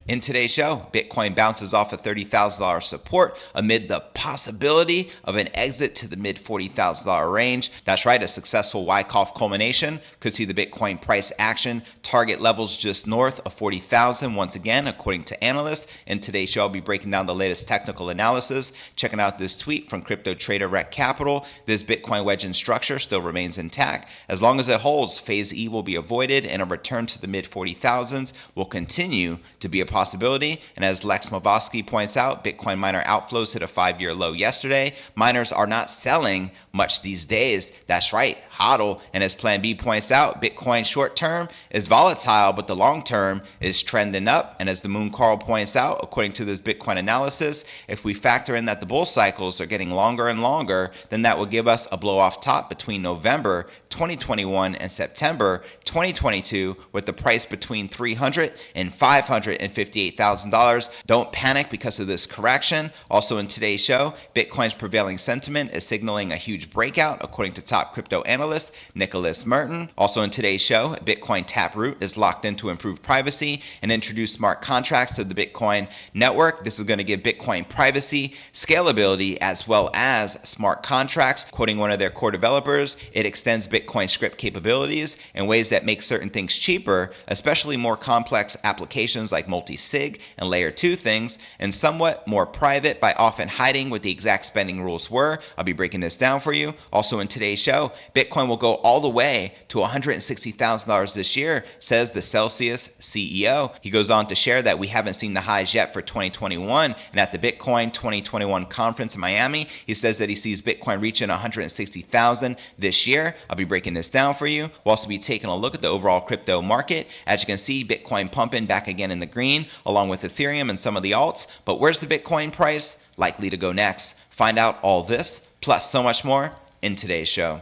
In today's show, Bitcoin bounces off a $30,000 support amid the possibility of an exit to the mid $40,000 range. That's right, a successful Wyckoff culmination could see the Bitcoin price action target levels just north of 40,000 once again, according to analysts. In today's show, I'll be breaking down the latest technical analysis, checking out this tweet from crypto trader Rec Capital. This Bitcoin wedge structure still remains intact. As long as it holds, phase E will be avoided and a return to the mid 40,000s will continue to be a possibility. And as Alex Mashinsky points out, Bitcoin miner outflows hit a 5-year low yesterday. Miners are not selling much these days. That's right, hodl. And as Plan B points out, Bitcoin short term is volatile, but the long term is trending up. And as the Moon Carl points out, according to this Bitcoin analysis, if we factor in that the bull cycles are getting longer and longer, then that will give us a blow off top between November 2021 and September 2022 with the price between $300,000 and $558,000. Don't panic because of this correction. Also in today's show, Bitcoin's prevailing sentiment is signaling a huge breakout according to top crypto analyst Nicholas Merton. Also in today's show, Bitcoin Taproot is locked in to improve privacy and introduce smart contracts to the Bitcoin network. This is going to give Bitcoin privacy, scalability, as well as smart contracts. Quoting one of their core developers, it extends Bitcoin script capabilities in ways that make certain things cheaper, especially more complex applications like multi-sig and layer 2 things, and somewhat more private by often hiding what the exact spending rules were. I'll be breaking this down for you. Also in today's show, Bitcoin will go all the way to $160,000 this year, says the Celsius CEO. He goes on to share that we haven't seen the highs yet for 2021, and at the Bitcoin 2021 conference in Miami, he says that he sees Bitcoin reaching 160,000 this year. I'll be breaking this down for you. We'll also be taking a look at the overall crypto market. As you can see, Bitcoin pumping back again in the green, along with Ethereum and some of the alts. But where's the Bitcoin price likely to go next? Find out all this, plus so much more, in today's show.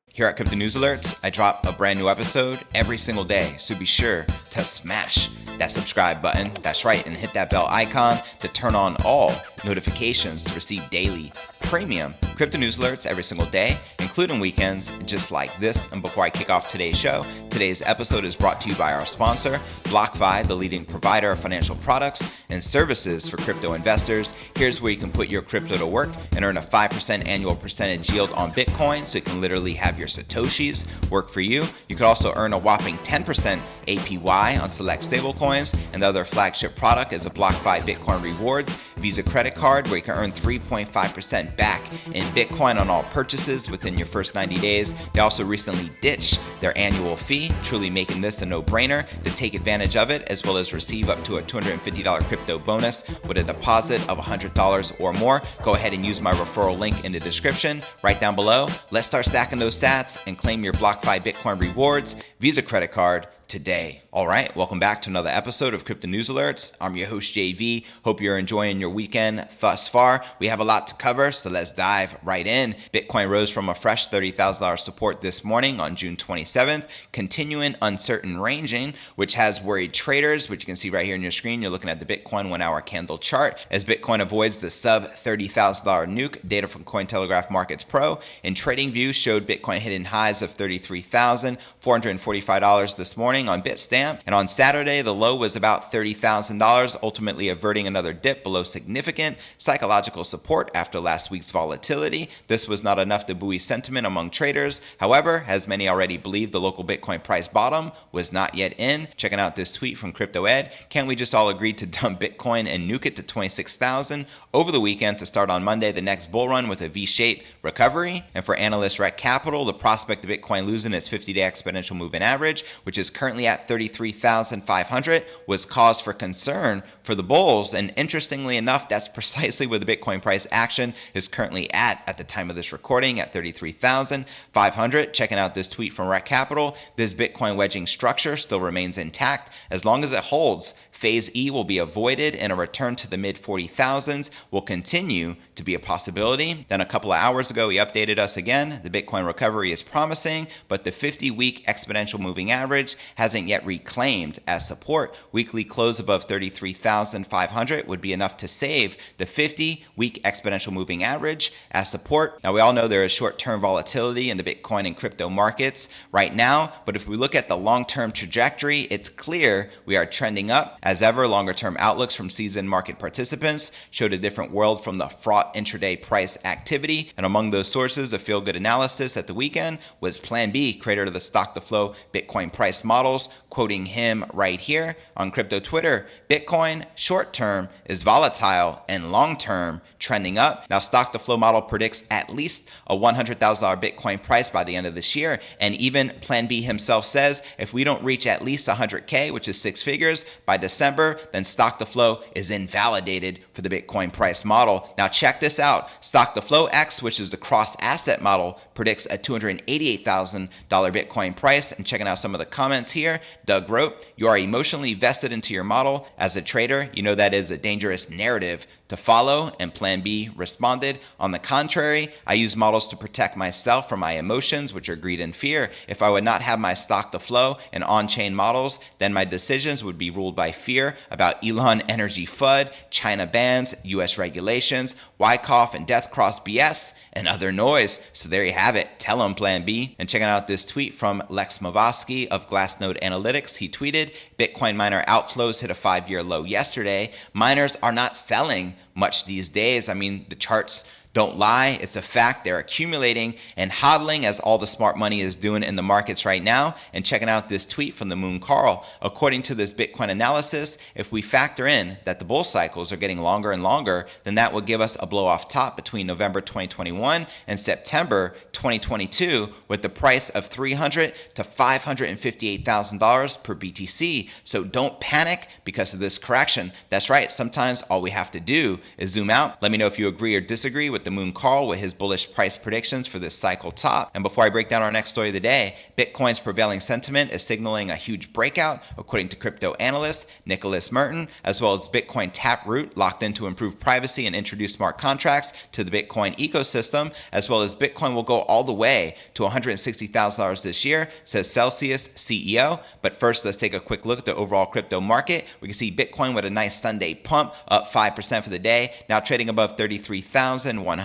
Here at Crypto News Alerts, I drop a brand new episode every single day, so be sure to smash that subscribe button, that's right, and hit that bell icon to turn on all notifications to receive daily premium crypto news alerts every single day, including weekends just like this. And before I kick off today's show, today's episode is brought to you by our sponsor, BlockFi, the leading provider of financial products and services for crypto investors. Here's where you can put your crypto to work and earn a 5% annual percentage yield on Bitcoin, so you can literally have your Satoshis work for you. You could also earn a whopping 10% APY on select stablecoins, and the other flagship product is a BlockFi Bitcoin Rewards Visa credit card where you can earn 3.5% back in Bitcoin on all purchases within your first 90 days. They also recently ditched their annual fee, truly making this a no-brainer to take advantage of it, as well as receive up to a $250 crypto bonus with a deposit of $100 or more. Go ahead and use my referral link in the description right down below. Let's start stacking those sats and claim your BlockFi Bitcoin Rewards Visa credit card today. All right, welcome back to another episode of Crypto News Alerts. I'm your host, JV. Hope you're enjoying your weekend thus far. We have a lot to cover, so let's dive right in. Bitcoin rose from a fresh $30,000 support this morning on June 27th, continuing uncertain ranging, which has worried traders, which you can see right here on your screen. You're looking at the Bitcoin 1-hour candle chart as Bitcoin avoids the sub $30,000 nuke. Data from Cointelegraph Markets Pro and TradingView showed Bitcoin hitting highs of $33,445 this morning on Bitstamp. And on Saturday, the low was about $30,000, ultimately averting another dip below significant psychological support after last week's volatility. This was not enough to buoy sentiment among traders. However, as many already believe, the local Bitcoin price bottom was not yet in. Checking out this tweet from Crypto Ed. Can't we just all agree to dump Bitcoin and nuke it to 26,000 over the weekend to start on Monday the next bull run with a V-shaped recovery? And for analyst Rec Capital, the prospect of Bitcoin losing its 50-day exponential moving average, which is currently at 33,500, was cause for concern for the bulls. And interestingly enough, that's precisely where the Bitcoin price action is currently at the time of this recording, at 33,500. Checking out this tweet from Rec Capital, this Bitcoin wedging structure still remains intact. As long as it holds, phase E will be avoided and a return to the mid 40,000s will continue to be a possibility. Then a couple of hours ago, he updated us again. The Bitcoin recovery is promising, but the 50-week exponential moving average hasn't yet reclaimed as support. Weekly close above 33,500 would be enough to save the 50-week exponential moving average as support. Now, we all know there is short-term volatility in the Bitcoin and crypto markets right now, but if we look at the long-term trajectory, it's clear we are trending up. As ever, longer-term outlooks from seasoned market participants showed a different world from the fraught intraday price activity. And among those sources of feel-good analysis at the weekend was Plan B, creator of the stock-to-flow Bitcoin price models, quoting him right here on crypto Twitter. Bitcoin short-term is volatile and long-term trending up. Now, stock-to-flow model predicts at least a $100,000 Bitcoin price by the end of this year. And even Plan B himself says if we don't reach at least 100K, which is six figures, by December, then stock-to-flow is invalidated for the Bitcoin price model. Now, check this out. Stock-to-flow X, which is the cross-asset model, predicts a $288,000 Bitcoin price. And checking out some of the comments here, Doug wrote, "You are emotionally vested into your model. As a trader, you know that is a dangerous narrative to follow." And Plan B responded, "On the contrary, I use models to protect myself from my emotions, which are greed and fear. If I would not have my stock to flow and on-chain models, then my decisions would be ruled by fear about Elon energy FUD, China bans, US regulations, Wyckoff and death cross BS, and other noise." So there you have it. Tell him, Plan B. And checking out this tweet from Alex Mashinsky of Glassnode Analytics, he tweeted, "Bitcoin miner outflows hit a 5-year low yesterday. Miners are not selling much these days." I mean, the charts don't lie. It's a fact. They're accumulating and hodling as all the smart money is doing in the markets right now. And checking out this tweet from the Moon Carl. According to this Bitcoin analysis, if we factor in that the bull cycles are getting longer and longer, then that will give us a blow off top between November 2021 and September 2022 with the price of $300,000 to $558,000 per BTC. So don't panic because of this correction. That's right. Sometimes all we have to do is zoom out. Let me know if you agree or disagree with the Moon Carl with his bullish price predictions for this cycle top. And before I break down our next story of the day, Bitcoin's prevailing sentiment is signaling a huge breakout, according to crypto analyst Nicholas Merton, as well as Bitcoin Taproot locked in to improve privacy and introduce smart contracts to the Bitcoin ecosystem, as well as Bitcoin will go all the way to $160,000 this year, says Celsius CEO. But first, let's take a quick look at the overall crypto market. We can see Bitcoin with a nice Sunday pump, up 5% for the day, now trading above 33,100.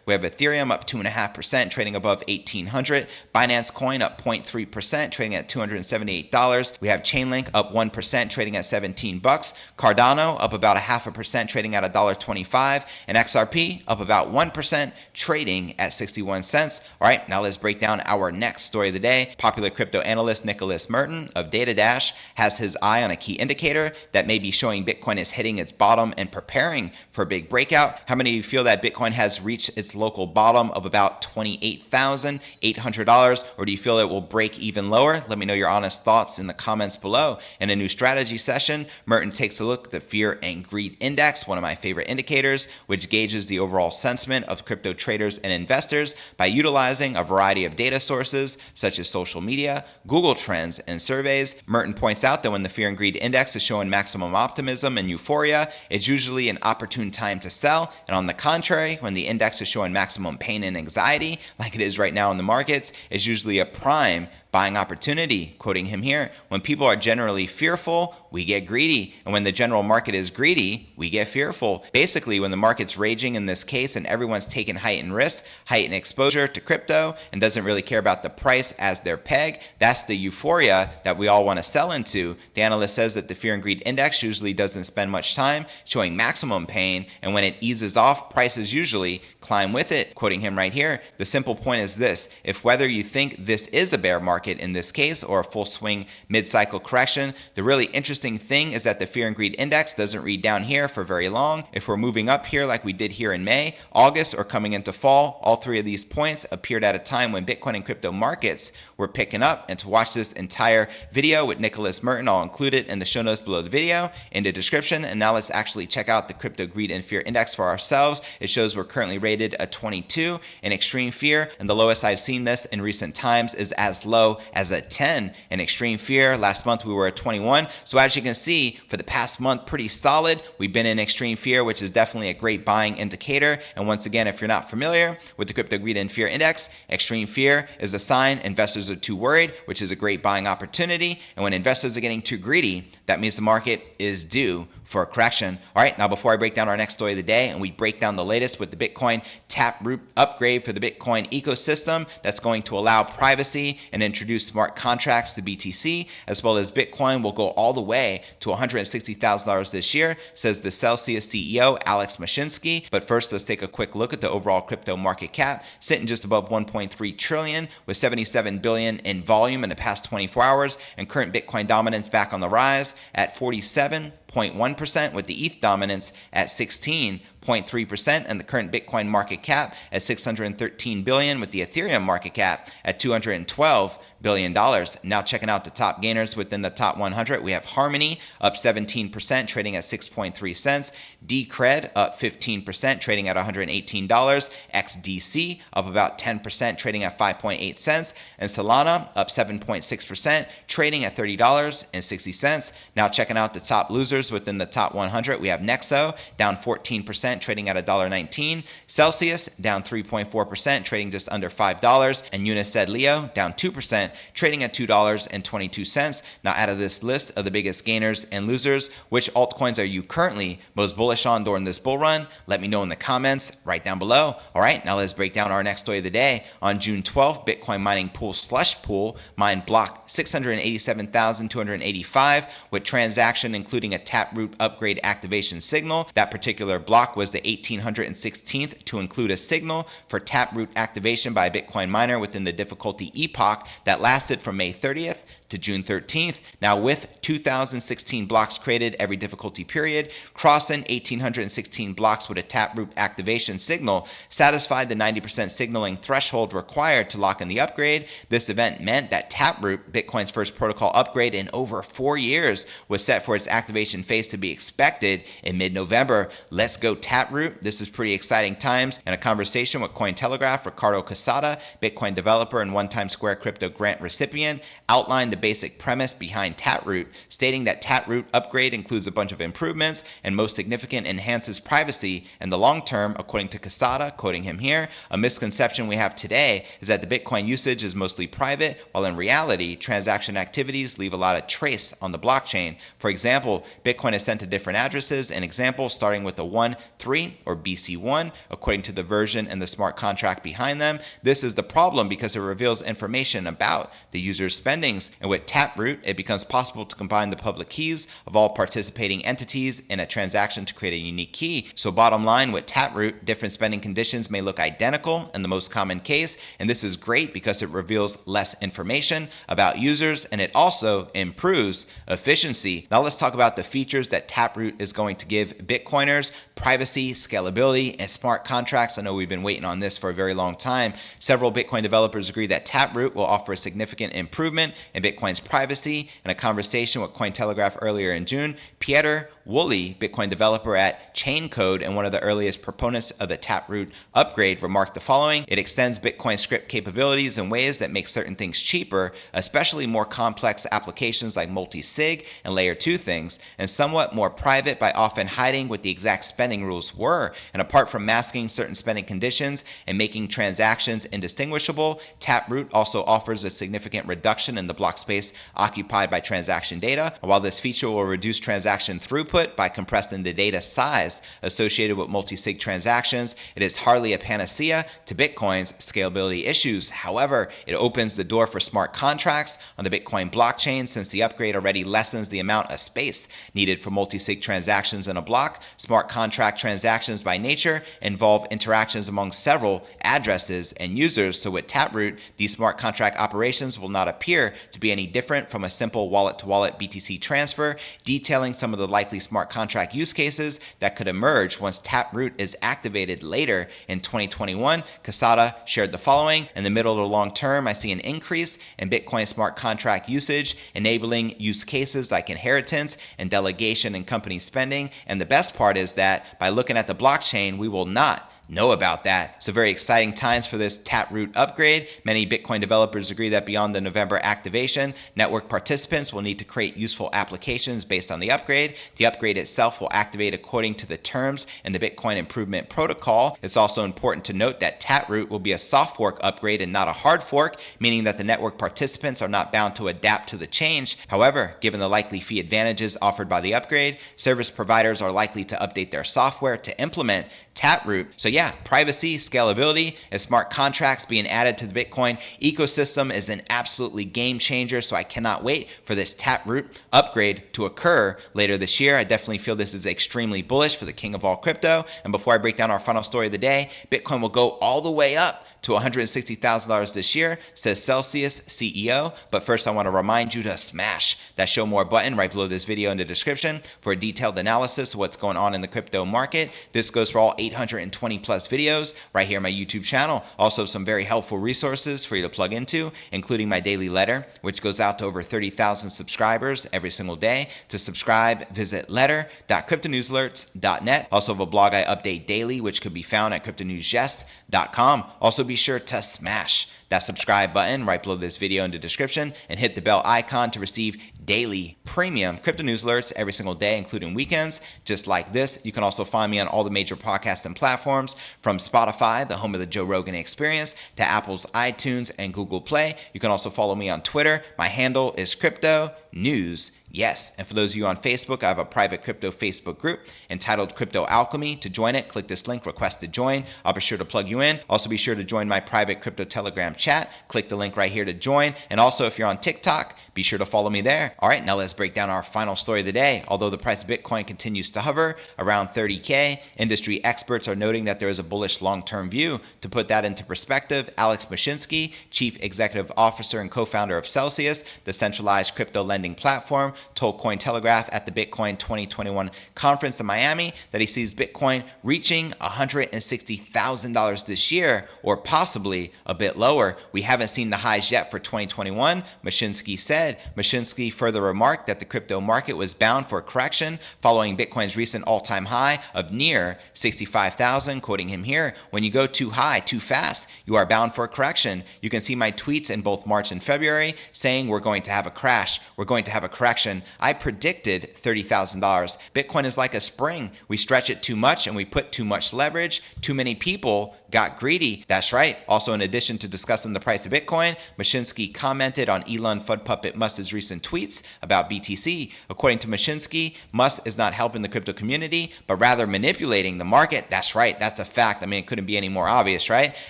We have Ethereum up 2.5%, trading above 1,800. Binance Coin up 0.3%, trading at $278. We have Chainlink up 1%, trading at $17. Cardano up about 0.5%, trading at $1.25. And XRP up about 1%, trading at 61 cents. All right, now let's break down our next story of the day. Popular crypto analyst Nicholas Merton of DataDash has his eye on a key indicator that may be showing Bitcoin is hitting its bottom and preparing for a big breakout. How many of you feel that Bitcoin has reached its local bottom of about $28,800, or do you feel it will break even lower? Let me know your honest thoughts in the comments below. In a new strategy session, Merton takes a look at the Fear and Greed Index, one of my favorite indicators, which gauges the overall sentiment of crypto traders and investors by utilizing a variety of data sources such as social media, Google Trends, and surveys. Merton points out that when the Fear and Greed Index is showing maximum optimism and euphoria, it's usually an opportune time to sell, and on the contrary, when the index is showing maximum pain and anxiety, like it is right now in the markets, is usually a prime buying opportunity. Quoting him here, "When people are generally fearful, we get greedy. And when the general market is greedy, we get fearful." Basically, when the market's raging in this case and everyone's taking heightened risk, heightened exposure to crypto, and doesn't really care about the price as their peg, that's the euphoria that we all want to sell into. The analyst says that the Fear and Greed Index usually doesn't spend much time showing maximum pain, and when it eases off, prices usually climb with it. Quoting him right here, "The simple point is this: if whether you think this is a bear market in this case or a full swing mid-cycle correction, the really interesting thing is that the Fear and Greed Index doesn't read down here for very long. If we're moving up here like we did here in May, August, or coming into fall, all three of these points appeared at a time when Bitcoin and crypto markets were picking up." And to watch this entire video with Nicholas Merton, I'll include it in the show notes below the video in the description. And now let's actually check out the Crypto Greed and Fear Index for ourselves. It shows we're currently rated a 22 in extreme fear, and the lowest I've seen this in recent times is as low low as a 10 in extreme fear. Last month we were at 21. So as you can see, for the past month, pretty solid. We've been in extreme fear, which is definitely a great buying indicator. And once again, if you're not familiar with the Crypto Greed and Fear Index, extreme fear is a sign investors are too worried, which is a great buying opportunity. And when investors are getting too greedy, that means the market is due for a correction. All right, now before I break down our next story of the day and we break down the latest with the Bitcoin Taproot upgrade for the Bitcoin ecosystem that's going to allow privacy and introduce smart contracts to BTC, as well as Bitcoin will go all the way to $160,000 this year, says the Celsius CEO, Alex Mashinsky. But first, let's take a quick look at the overall crypto market cap, sitting just above 1.3 trillion with 77 billion in volume in the past 24 hours, and current Bitcoin dominance back on the rise at 47.1%, with the ETH dominance at 16.3%, and the current Bitcoin market cap at 613 billion, with the Ethereum market cap at 212 billion dollars. Now checking out the top gainers within the top 100, we have Harmony up 17%, trading at 6.3 cents. Decred up 15%, trading at $118. XDC up about 10%, trading at 5.8 cents. And Solana up 7.6%, trading at $30.60. Now checking out the top losers within the top 100, we have Nexo down 14%, trading at $1.19. Celsius down 3.4%, trading just under $5. And Uniced Leo down 2%, trading at $2.22. Now out of this list of the biggest gainers and losers, which altcoins are you currently most bullish on during this bull run? Let me know in the comments right down below. All right, now let's break down our next story of the day. On June 12th, Bitcoin mining pool slush pool mined block 687,285 with transaction including a Taproot upgrade activation signal. That particular block was the 1816th to include a signal for Taproot activation by a Bitcoin miner within the difficulty epoch that lasted from May 30th to June 13th. Now with 2016 blocks created every difficulty period, crossing 1816 blocks with a Taproot activation signal satisfied the 90% signaling threshold required to lock in the upgrade. This event meant that Taproot, Bitcoin's first protocol upgrade in over 4 years, was set for its activation phase to be expected in mid-November. Let's go Taproot. This is pretty exciting times. In a conversation with Cointelegraph, Ricardo Casada, Bitcoin developer and one-time Square Crypto grant recipient, outlined the basic premise behind Taproot, stating that Taproot upgrade includes a bunch of improvements and most significant enhances privacy in the long term. According to Casada, quoting him here, a misconception we have today is that the Bitcoin usage is mostly private, while in reality, transaction activities leave a lot of trace on the blockchain. For example, Bitcoin is sent to different addresses, an example starting with the 1.3 or BC1, according to the version and the smart contract behind them. This is the problem because it reveals information about the user's spendings. And with Taproot, it becomes possible to combine the public keys of all participating entities in a transaction to create a unique key. So bottom line, with Taproot, different spending conditions may look identical in the most common case, and this is great because it reveals less information about users and it also improves efficiency. Now let's talk about the features that Taproot is going to give Bitcoiners: privacy, scalability, and smart contracts. I know we've been waiting on this for a very long time. Several Bitcoin developers agree that Taproot will offer a significant improvement in Bitcoin's privacy. In a conversation with Cointelegraph earlier in June, Pieter Woolley, Bitcoin developer at Chaincode and one of the earliest proponents of the Taproot upgrade, remarked the following: "It extends Bitcoin script capabilities in ways that make certain things cheaper, especially more complex applications like multi-sig and layer 2 things, and somewhat more private by often hiding what the exact spending rules were. And apart from masking certain spending conditions and making transactions indistinguishable, Taproot also offers a significant reduction in the block space occupied by transaction data. While this feature will reduce transaction throughput by compressing the data size associated with multi-sig transactions, it is hardly a panacea to Bitcoin's scalability issues. However, it opens the door for smart contracts on the Bitcoin blockchain, since the upgrade already lessens the amount of space needed for multi-sig transactions in a block. Smart contract transactions by nature involve interactions among several addresses and users. So with Taproot, these smart contract operations will not appear to be any different from a simple wallet-to-wallet BTC transfer, detailing some of the likely smart contract use cases that could emerge once Taproot is activated later in 2021. Casada shared the following: "In the middle to long term, I see an increase in Bitcoin smart contract usage, enabling use cases like inheritance and delegation and company spending. And the best part is that by looking at the blockchain, we will not know about that. So very exciting times for this Taproot upgrade. Many Bitcoin developers agree that beyond the November activation, network participants will need to create useful applications based on the upgrade. The upgrade itself will activate according to the terms in the Bitcoin Improvement Protocol. It's also important to note that Taproot will be a soft fork upgrade and not a hard fork, meaning that the network participants are not bound to adapt to the change. However, given the likely fee advantages offered by the upgrade, service providers are likely to update their software to implement Taproot. So yeah, privacy, scalability, and smart contracts being added to the Bitcoin ecosystem is an absolutely game changer. So I cannot wait for this Taproot upgrade to occur later this year. I definitely feel this is extremely bullish for the king of all crypto. And before I break down our final story of the day, Bitcoin will go all the way up to $160,000 this year, says Celsius CEO. But first, I want to remind you to smash that show more button right below this video in the description for a detailed analysis of what's going on in the crypto market. This goes for all 820 plus videos right here on my YouTube channel. Also, some very helpful resources for you to plug into, including my daily letter, which goes out to over 30,000 subscribers every single day. To subscribe, visit letter.cryptonewsalerts.net. Also have a blog I update daily, which could be found at cryptonewsgest.com. Also, be sure to smash that subscribe button right below this video in the description and hit the bell icon to receive daily premium crypto news alerts every single day, including weekends, just like this. You can also find me on all the major podcasting platforms, from Spotify, the home of the Joe Rogan Experience, to Apple's iTunes and Google Play. You can also follow me on Twitter. My handle is Crypto News. Yes, and for those of you on Facebook, I have a private crypto Facebook group entitled Crypto Alchemy. To join it, click this link, request to join. I'll be sure to plug you in. Also, be sure to join my private crypto Telegram chat. Click the link right here to join. And also, if you're on TikTok, be sure to follow me there. All right, now let's break down our final story of the day. Although the price of Bitcoin continues to hover around 30K, industry experts are noting that there is a bullish long-term view. To put that into perspective, Alex Mashinsky, Chief Executive Officer and co-founder of Celsius, the centralized crypto lending platform, told Cointelegraph at the Bitcoin 2021 conference in Miami that he sees Bitcoin reaching $160,000 this year, or possibly a bit lower. We haven't seen the highs yet for 2021, Mashinsky said. Mashinsky further remarked that the crypto market was bound for a correction following Bitcoin's recent all-time high of near 65,000, quoting him here, "When you go too high, too fast, you are bound for a correction. You can see my tweets in both March and February saying we're going to have a crash. We're going to have a correction. I predicted $30,000. Bitcoin is like a spring. We stretch it too much and we put too much leverage. Too many people got greedy." That's right. Also, in addition to discussing the price of Bitcoin, Mashinsky commented on Elon Fud Puppet Musk's recent tweets about BTC. According to Mashinsky, Musk is not helping the crypto community, but rather manipulating the market. That's right. That's a fact. I mean, it couldn't be any more obvious, right?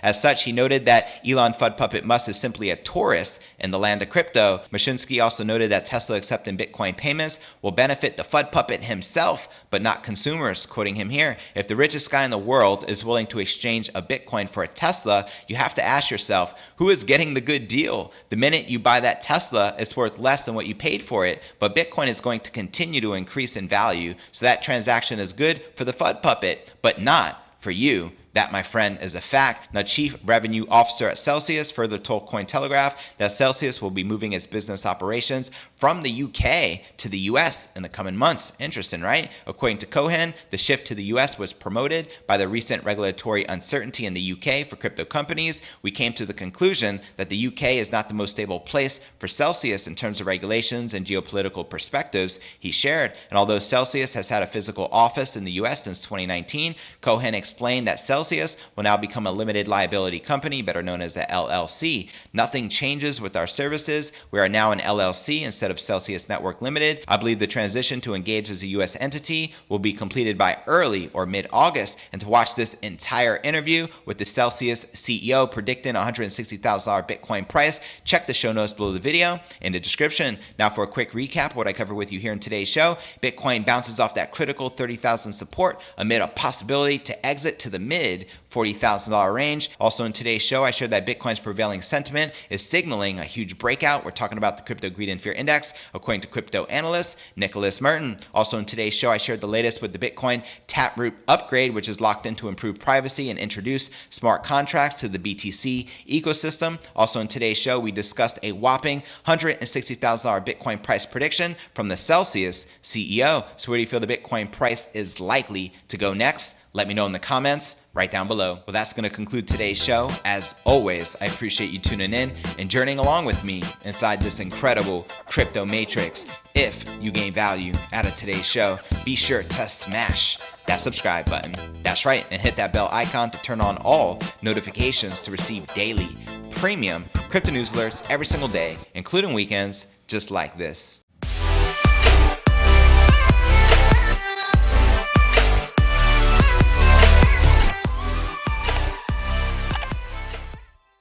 As such, he noted that Elon Fud Puppet Musk is simply a tourist in the land of crypto. Mashinsky also noted that Tesla accepting Bitcoin payments will benefit the Fud Puppet himself, but not consumers. Quoting him here, "If the richest guy in the world is willing to exchange a Bitcoin for a Tesla, you have to ask yourself, who is getting the good deal? The minute you buy that Tesla, it's worth less than what you paid for it, but Bitcoin is going to continue to increase in value. So that transaction is good for the Fud Puppet, but not for you." That, my friend, is a fact. Now, Chief Revenue Officer at Celsius further told Cointelegraph that Celsius will be moving its business operations from the UK to the US in the coming months. Interesting, right? According to Cohen, the shift to the US was promoted by the recent regulatory uncertainty in the UK for crypto companies. "We came to the conclusion that the UK is not the most stable place for Celsius in terms of regulations and geopolitical perspectives," he shared. And although Celsius has had a physical office in the US since 2019, Cohen explained that Celsius will now become a limited liability company, better known as a LLC. "Nothing changes with our services. We are now an LLC instead of Celsius Network Limited. I believe the transition to engage as a US entity will be completed by early or mid-August." And to watch this entire interview with the Celsius CEO predicting $160,000 Bitcoin price, check the show notes below the video in the description. Now for a quick recap of what I covered with you here in today's show. Bitcoin bounces off that critical 30,000 support amid a possibility to exit to the mid $40,000 range. Also in today's show, I shared that Bitcoin's prevailing sentiment is signaling a huge breakout. We're talking about the Crypto Greed and Fear Index, according to crypto analyst Nicholas Merton. Also in today's show, I shared the latest with the Bitcoin Taproot upgrade, which is locked in to improve privacy and introduce smart contracts to the BTC ecosystem. Also in today's show, we discussed a whopping $160,000 Bitcoin price prediction from the Celsius CEO. So where do you feel the Bitcoin price is likely to go next? Let me know in the comments right down below. below. Well, that's going to conclude today's show. As always, I appreciate you tuning in and journeying along with me inside this incredible crypto matrix. If you gain value out of today's show, be sure to smash that subscribe button. That's right, and hit that bell icon to turn on all notifications to receive daily premium crypto news alerts every single day, including weekends, just like this.